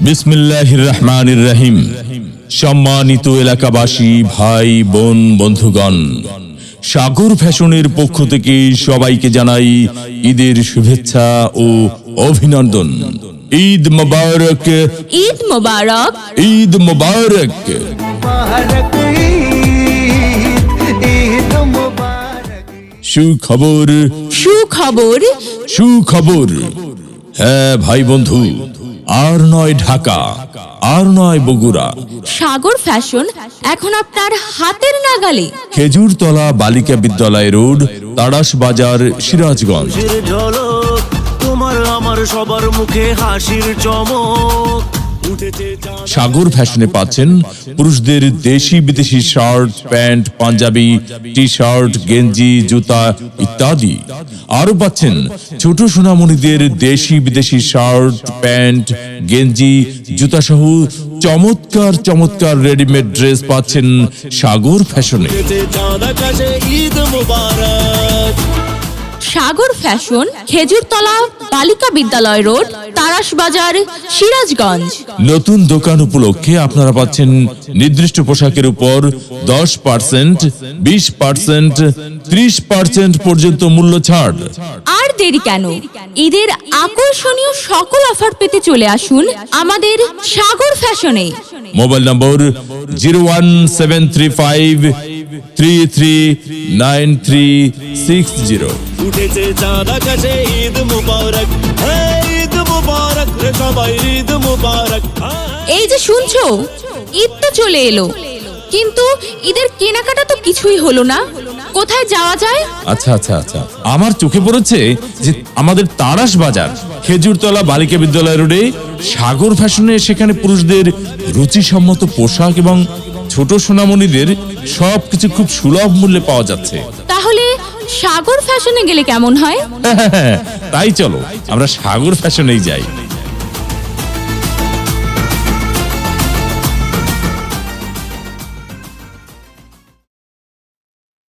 বিসমিল্লাহির রহমানির রহিম। সম্মানিত এলাকাবাসী, ভাই বোন, বন্ধুগণ, সাগর ফ্যাশনের পক্ষ থেকে সবাইকে জানাই ঈদের শুভেচ্ছা ও অভিনন্দন। ঈদ মোবারক, ঈদ মোবারক, ঈদ মোবারক। সুখবর, সুখবর, সুখবর। হ্যাঁ ভাই বন্ধু, আর নয় ঢাকা, আর নয় বগুড়া, সাগর ফ্যাশন এখন আপনার হাতের নাগালে। খেজুরতলা বালিকা বিদ্যালয় রোড, তাড়াশ বাজার, সিরাজগঞ্জ। তোমার আমার সবার মুখে হাসির চমক। সাগর ফ্যাশনে পাচ্ছেন পুরুষদের দেশি বিদেশি shirt, pant, Punjabi, T shirt, গেঞ্জি, জুতা ইত্যাদি। আরো পাচ্ছেন ছোট সোনামণিদের দেশি বিদেশি শার্ট, প্যান্ট, গেঞ্জি, জুতা সহ চমৎকার চমৎকার রেডিমেড ড্রেস পাচ্ছেন সাগর ফ্যাশনে। ঈদ মোবারক। সাগর ফ্যাশন, খেজুরতলা বালিকা বিদ্যালয় রোড, তাড়াশ বাজার, সিরাজগঞ্জ। নতুন দোকান উপলক্ষে আপনারা পাচ্ছেন নির্দিষ্ট পোশাকের উপর 10%, 20%, 30% পর্যন্ত মূল্য ছাড়। আর দেরি কেন? ঈদের আকর্ষণীয় সকল অফার পেতে চলে আসুন আমাদের সাগর ফ্যাশনে। মোবাইল নম্বর 01735339360। উঠেছে চাঁদ আকাশে, ঈদ মুবারক, ঈদ মুবারক রে সবাই, ঈদ মুবারক। এই যে শুনছো, ঈদ তো চলে এলো, কিন্তু ঈদের কেনাকাটা তো কিছুই হলো না। কোথায় যাওয়া যায়? আচ্ছা আচ্ছা আচ্ছা, আমার চোখে পড়েছে যে আমাদের তাড়াশ বাজার খেজুরতলা বালিকা বিদ্যালয় রোডে সাগর ফ্যাশনে, সেখানে পুরুষদের রুচিসম্মত পোশাক এবং ছোট সোনামণিদের সবকিছু খুব সুলভ মূল্যে পাওয়া যাচ্ছে। তাহলে সাগর ফ্যাশনে গেলে কেমন হয়? তাই চলো আমরা সাগর ফ্যাশনেই যাই।